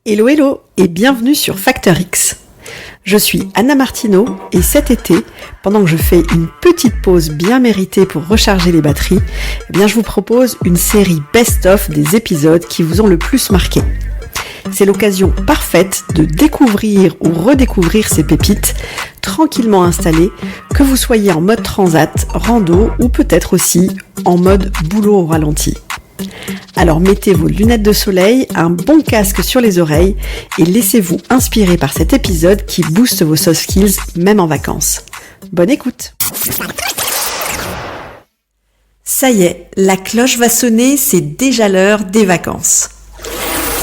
Hello hello et bienvenue sur Facteur X. Je suis Anna Martineau et cet été, pendant que je fais une petite pause bien méritée pour recharger les batteries, je vous propose une série best-of des épisodes qui vous ont le plus marqué. C'est l'occasion parfaite de découvrir ou redécouvrir ces pépites tranquillement installées, que vous soyez en mode transat, rando ou peut-être aussi en mode boulot au ralenti. Alors mettez vos lunettes de soleil, un bon casque sur les oreilles et laissez-vous inspirer par cet épisode qui booste vos soft skills même en vacances. Bonne écoute! Ça y est, la cloche va sonner, c'est déjà l'heure des vacances.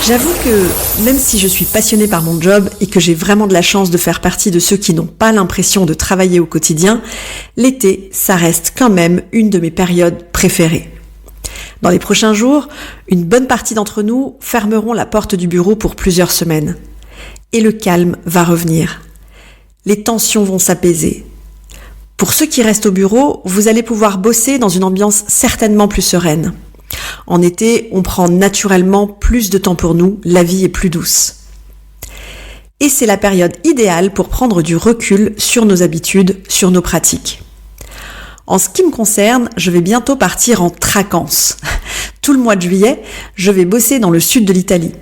J'avoue que même si je suis passionnée par mon job et que j'ai vraiment de la chance de faire partie de ceux qui n'ont pas l'impression de travailler au quotidien, l'été, ça reste quand même une de mes périodes préférées. Dans les prochains jours, une bonne partie d'entre nous fermeront la porte du bureau pour plusieurs semaines. Et le calme va revenir. Les tensions vont s'apaiser. Pour ceux qui restent au bureau, vous allez pouvoir bosser dans une ambiance certainement plus sereine. En été, on prend naturellement plus de temps pour nous, la vie est plus douce. Et c'est la période idéale pour prendre du recul sur nos habitudes, sur nos pratiques. En ce qui me concerne, je vais bientôt partir en tracances. Tout le mois de juillet, je vais bosser dans le sud de l'Italie.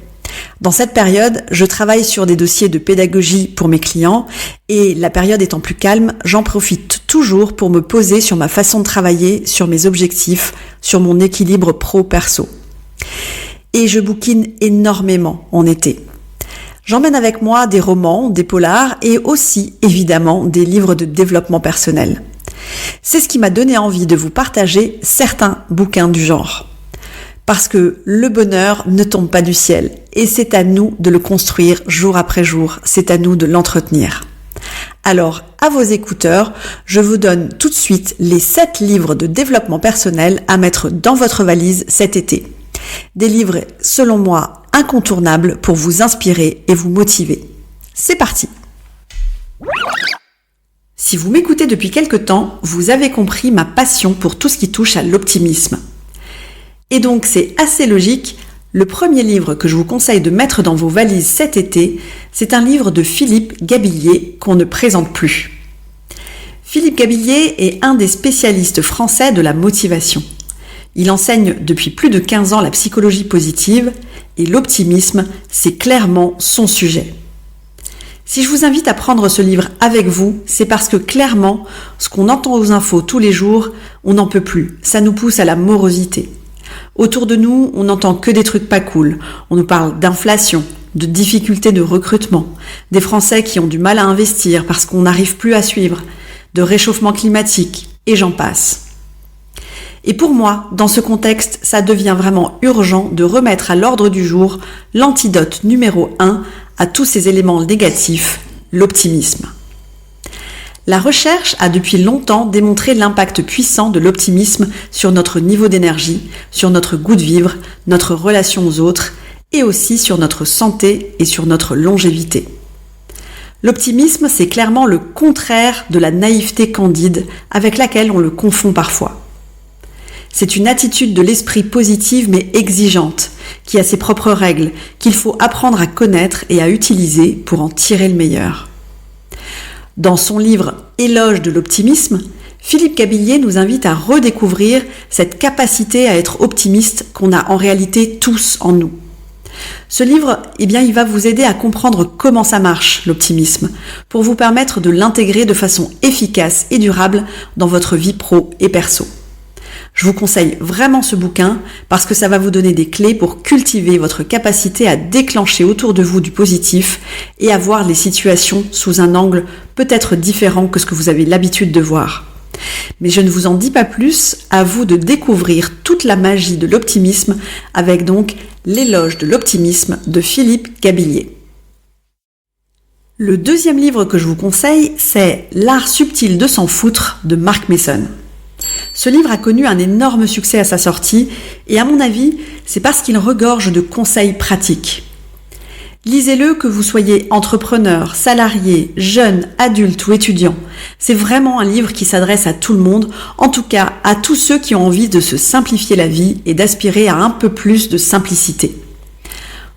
Dans cette période, je travaille sur des dossiers de pédagogie pour mes clients et la période étant plus calme, j'en profite toujours pour me poser sur ma façon de travailler, sur mes objectifs, sur mon équilibre pro-perso. Et je bouquine énormément en été. J'emmène avec moi des romans, des polars et aussi, évidemment, des livres de développement personnel. C'est ce qui m'a donné envie de vous partager certains bouquins du genre. Parce que le bonheur ne tombe pas du ciel et c'est à nous de le construire jour après jour, c'est à nous de l'entretenir. Alors, à vos écouteurs, je vous donne tout de suite les 7 livres de développement personnel à mettre dans votre valise cet été. Des livres, selon moi, incontournables pour vous inspirer et vous motiver. C'est parti! Si vous m'écoutez depuis quelque temps, vous avez compris ma passion pour tout ce qui touche à l'optimisme. Et donc c'est assez logique, le premier livre que je vous conseille de mettre dans vos valises cet été, c'est un livre de Philippe Gabillier qu'on ne présente plus. Philippe Gabillier est un des spécialistes français de la motivation. Il enseigne depuis plus de 15 ans la psychologie positive et l'optimisme, c'est clairement son sujet. Si je vous invite à prendre ce livre avec vous, c'est parce que clairement, ce qu'on entend aux infos tous les jours, on n'en peut plus. Ça nous pousse à la morosité. Autour de nous, on n'entend que des trucs pas cool. On nous parle d'inflation, de difficultés de recrutement, des Français qui ont du mal à investir parce qu'on n'arrive plus à suivre, de réchauffement climatique, et j'en passe. Et pour moi, dans ce contexte, ça devient vraiment urgent de remettre à l'ordre du jour l'antidote numéro 1 à tous ces éléments négatifs, l'optimisme. La recherche a depuis longtemps démontré l'impact puissant de l'optimisme sur notre niveau d'énergie, sur notre goût de vivre, notre relation aux autres et aussi sur notre santé et sur notre longévité. L'optimisme, c'est clairement le contraire de la naïveté candide avec laquelle on le confond parfois. C'est une attitude de l'esprit positive mais exigeante, qui a ses propres règles, qu'il faut apprendre à connaître et à utiliser pour en tirer le meilleur. Dans son livre « Éloge de l'optimisme », Philippe Gabillier nous invite à redécouvrir cette capacité à être optimiste qu'on a en réalité tous en nous. Ce livre, il va vous aider à comprendre comment ça marche, l'optimisme, pour vous permettre de l'intégrer de façon efficace et durable dans votre vie pro et perso. Je vous conseille vraiment ce bouquin parce que ça va vous donner des clés pour cultiver votre capacité à déclencher autour de vous du positif et à voir les situations sous un angle peut-être différent que ce que vous avez l'habitude de voir. Mais je ne vous en dis pas plus, à vous de découvrir toute la magie de l'optimisme avec donc l'éloge de l'optimisme de Philippe Gabillier. Le deuxième livre que je vous conseille, c'est L'art subtil de s'en foutre de Mark Manson. Ce livre a connu un énorme succès à sa sortie et à mon avis, c'est parce qu'il regorge de conseils pratiques. Lisez-le que vous soyez entrepreneur, salarié, jeune, adulte ou étudiant. C'est vraiment un livre qui s'adresse à tout le monde, en tout cas à tous ceux qui ont envie de se simplifier la vie et d'aspirer à un peu plus de simplicité.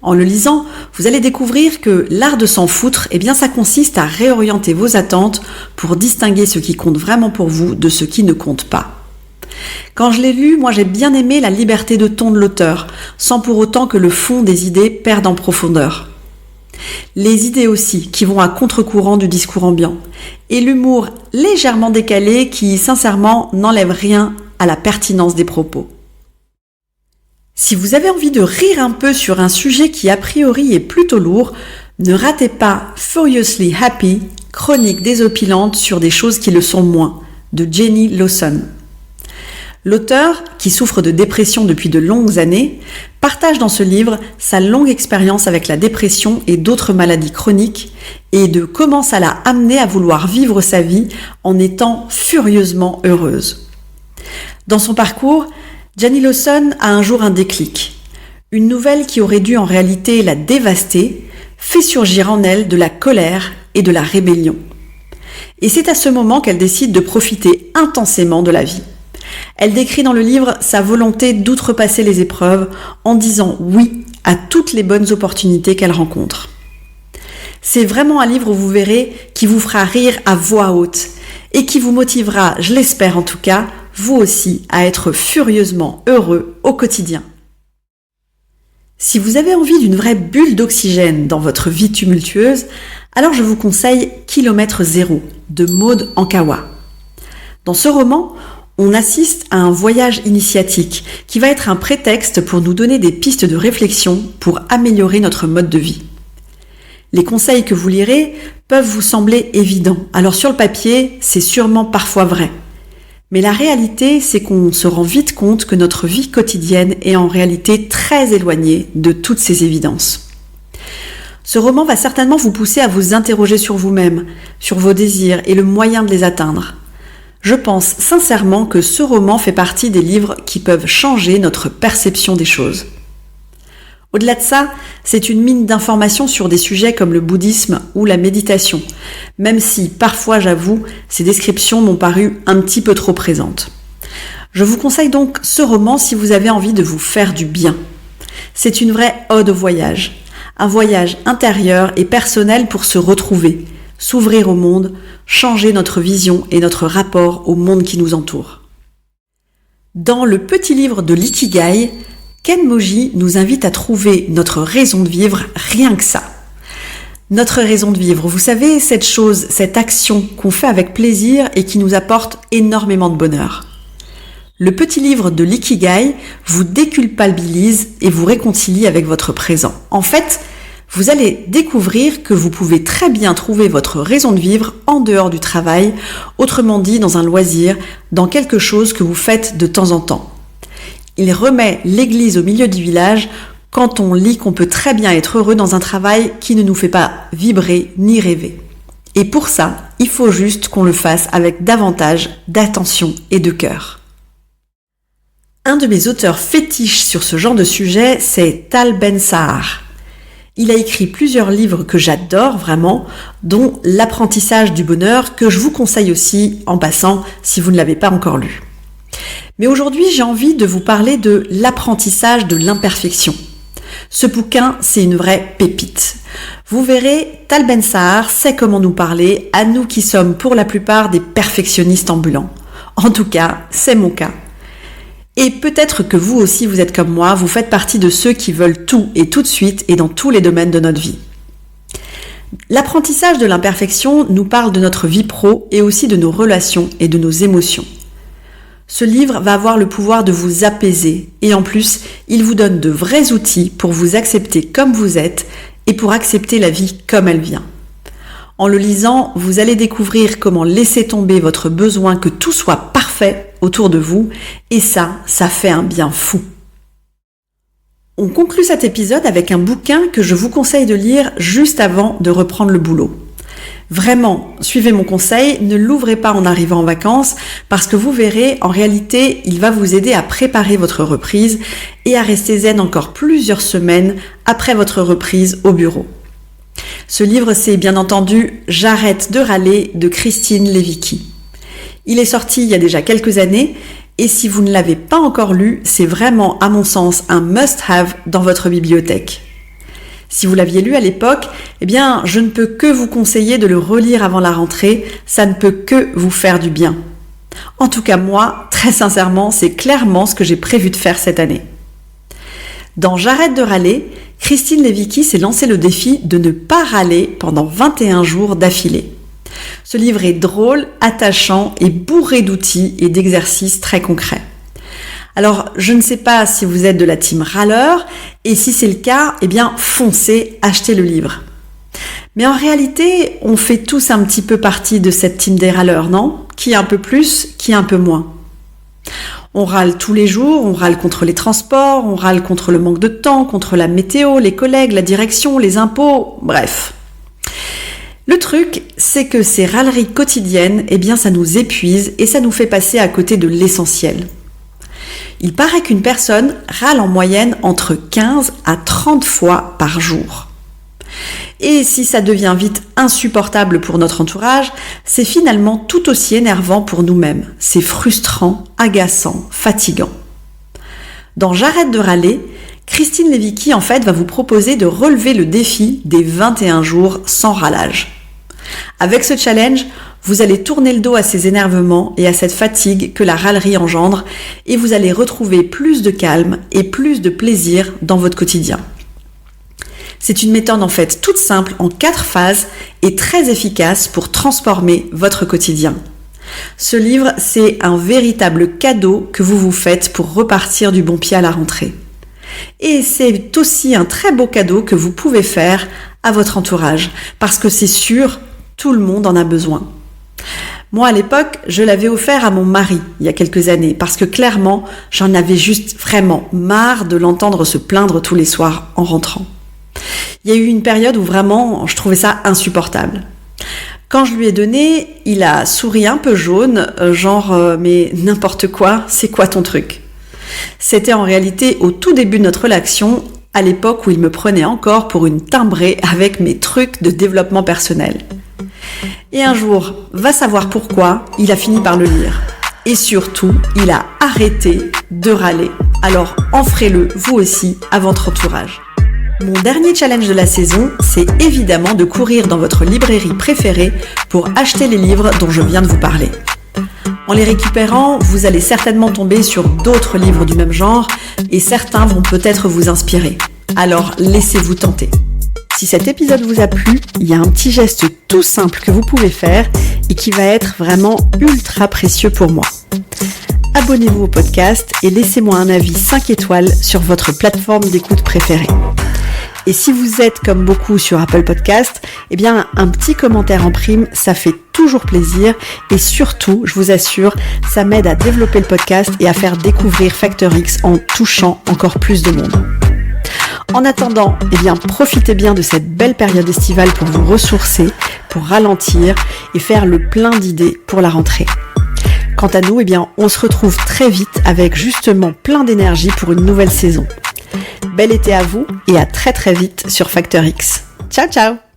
En le lisant, vous allez découvrir que l'art de s'en foutre, ça consiste à réorienter vos attentes pour distinguer ce qui compte vraiment pour vous de ce qui ne compte pas. Quand je l'ai lu, moi j'ai bien aimé la liberté de ton de l'auteur, sans pour autant que le fond des idées perde en profondeur. Les idées aussi, qui vont à contre-courant du discours ambiant. Et l'humour légèrement décalé qui, sincèrement, n'enlève rien à la pertinence des propos. Si vous avez envie de rire un peu sur un sujet qui a priori est plutôt lourd, ne ratez pas Furiously Happy, chronique désopilante sur des choses qui le sont moins, de Jenny Lawson. L'auteur, qui souffre de dépression depuis de longues années, partage dans ce livre sa longue expérience avec la dépression et d'autres maladies chroniques et de comment ça l'a amené à vouloir vivre sa vie en étant furieusement heureuse. Dans son parcours, Jenny Lawson a un jour un déclic. Une nouvelle qui aurait dû en réalité la dévaster fait surgir en elle de la colère et de la rébellion. Et c'est à ce moment qu'elle décide de profiter intensément de la vie. Elle décrit dans le livre sa volonté d'outrepasser les épreuves en disant oui à toutes les bonnes opportunités qu'elle rencontre. C'est vraiment un livre où vous verrez qui vous fera rire à voix haute et qui vous motivera, je l'espère en tout cas, vous aussi à être furieusement heureux au quotidien. Si vous avez envie d'une vraie bulle d'oxygène dans votre vie tumultueuse, alors je vous conseille Kilomètre Zéro de Maud Ankawa. Dans ce roman, on assiste à un voyage initiatique qui va être un prétexte pour nous donner des pistes de réflexion pour améliorer notre mode de vie. Les conseils que vous lirez peuvent vous sembler évidents. Alors sur le papier, c'est sûrement parfois vrai. Mais la réalité, c'est qu'on se rend vite compte que notre vie quotidienne est en réalité très éloignée de toutes ces évidences. Ce roman va certainement vous pousser à vous interroger sur vous-même, sur vos désirs et le moyen de les atteindre. Je pense sincèrement que ce roman fait partie des livres qui peuvent changer notre perception des choses. Au-delà de ça, c'est une mine d'informations sur des sujets comme le bouddhisme ou la méditation, même si parfois, j'avoue, ces descriptions m'ont paru un petit peu trop présentes. Je vous conseille donc ce roman si vous avez envie de vous faire du bien. C'est une vraie ode au voyage, un voyage intérieur et personnel pour se retrouver, s'ouvrir au monde, changer notre vision et notre rapport au monde qui nous entoure. Dans le petit livre de l'Ikigai, Ken Moji nous invite à trouver notre raison de vivre, rien que ça. Notre raison de vivre, vous savez, cette chose, cette action qu'on fait avec plaisir et qui nous apporte énormément de bonheur. Le petit livre de l'Ikigai vous déculpabilise et vous réconcilie avec votre présent. En fait, vous allez découvrir que vous pouvez très bien trouver votre raison de vivre en dehors du travail, autrement dit dans un loisir, dans quelque chose que vous faites de temps en temps. Il remet l'église au milieu du village quand on lit qu'on peut très bien être heureux dans un travail qui ne nous fait pas vibrer ni rêver. Et pour ça, il faut juste qu'on le fasse avec davantage d'attention et de cœur. Un de mes auteurs fétiches sur ce genre de sujet, c'est Tal Ben-Sahar. Il a écrit plusieurs livres que j'adore vraiment, dont L'apprentissage du bonheur, que je vous conseille aussi en passant si vous ne l'avez pas encore lu. Mais aujourd'hui, j'ai envie de vous parler de L'apprentissage de l'imperfection. Ce bouquin, c'est une vraie pépite. Vous verrez, Tal Ben-Sahar sait comment nous parler, à nous qui sommes pour la plupart des perfectionnistes ambulants. En tout cas, c'est mon cas. Et peut-être que vous aussi, vous êtes comme moi, vous faites partie de ceux qui veulent tout et tout de suite et dans tous les domaines de notre vie. L'apprentissage de l'imperfection nous parle de notre vie pro et aussi de nos relations et de nos émotions. Ce livre va avoir le pouvoir de vous apaiser et en plus, il vous donne de vrais outils pour vous accepter comme vous êtes et pour accepter la vie comme elle vient. En le lisant, vous allez découvrir comment laisser tomber votre besoin que tout soit parfait autour de vous et ça fait un bien fou. On conclut cet épisode avec un bouquin que je vous conseille de lire juste avant de reprendre le boulot. Vraiment, suivez mon conseil, ne l'ouvrez pas en arrivant en vacances parce que vous verrez, en réalité, il va vous aider à préparer votre reprise et à rester zen encore plusieurs semaines après votre reprise au bureau. Ce livre, c'est bien entendu « J'arrête de râler » de Christine Levicki. Il est sorti il y a déjà quelques années et si vous ne l'avez pas encore lu, c'est vraiment, à mon sens, un must-have dans votre bibliothèque. Si vous l'aviez lu à l'époque, eh bien, je ne peux que vous conseiller de le relire avant la rentrée, ça ne peut que vous faire du bien. En tout cas, moi, très sincèrement, c'est clairement ce que j'ai prévu de faire cette année. Dans J'arrête de râler, Christine Lévicki s'est lancé le défi de ne pas râler pendant 21 jours d'affilée. Ce livre est drôle, attachant et bourré d'outils et d'exercices très concrets. Alors, je ne sais pas si vous êtes de la team râleur, et si c'est le cas, eh bien, foncez, achetez le livre. Mais en réalité, on fait tous un petit peu partie de cette team des râleurs, non ? Qui un peu plus, qui un peu moins. On râle tous les jours, on râle contre les transports, on râle contre le manque de temps, contre la météo, les collègues, la direction, les impôts, bref. Le truc, c'est que ces râleries quotidiennes, eh bien, ça nous épuise et ça nous fait passer à côté de l'essentiel. Il paraît qu'une personne râle en moyenne entre 15 à 30 fois par jour. Et si ça devient vite insupportable pour notre entourage, c'est finalement tout aussi énervant pour nous-mêmes. C'est frustrant, agaçant, fatigant. Dans J'arrête de râler, Christine Lévicki en fait va vous proposer de relever le défi des 21 jours sans râlage. Avec ce challenge, vous allez tourner le dos à ces énervements et à cette fatigue que la râlerie engendre et vous allez retrouver plus de calme et plus de plaisir dans votre quotidien. C'est une méthode en fait toute simple en 4 phases et très efficace pour transformer votre quotidien. Ce livre, c'est un véritable cadeau que vous vous faites pour repartir du bon pied à la rentrée. Et c'est aussi un très beau cadeau que vous pouvez faire à votre entourage parce que c'est sûr, tout le monde en a besoin. Moi, à l'époque, je l'avais offert à mon mari il y a quelques années parce que clairement, j'en avais juste vraiment marre de l'entendre se plaindre tous les soirs en rentrant. Il y a eu une période où vraiment, je trouvais ça insupportable. Quand je lui ai donné, il a souri un peu jaune, mais n'importe quoi, c'est quoi ton truc ? C'était en réalité au tout début de notre relation, à l'époque où il me prenait encore pour une timbrée avec mes trucs de développement personnel. Et un jour, va savoir pourquoi, il a fini par le lire. Et surtout, il a arrêté de râler. Alors, offrez-le vous aussi à votre entourage. Mon dernier challenge de la saison, c'est évidemment de courir dans votre librairie préférée pour acheter les livres dont je viens de vous parler. En les récupérant, vous allez certainement tomber sur d'autres livres du même genre et certains vont peut-être vous inspirer. Alors, laissez-vous tenter. Si cet épisode vous a plu, il y a un petit geste tout simple que vous pouvez faire et qui va être vraiment ultra précieux pour moi. Abonnez-vous au podcast et laissez-moi un avis 5 étoiles sur votre plateforme d'écoute préférée. Et si vous êtes comme beaucoup sur Apple Podcast, eh bien un petit commentaire en prime, ça fait toujours plaisir et surtout, je vous assure, ça m'aide à développer le podcast et à faire découvrir Factor X en touchant encore plus de monde. En attendant, eh bien profitez bien de cette belle période estivale pour vous ressourcer, pour ralentir et faire le plein d'idées pour la rentrée. Quant à nous, eh bien on se retrouve très vite avec justement plein d'énergie pour une nouvelle saison. Bel été à vous et à très très vite sur Factor X. Ciao ciao!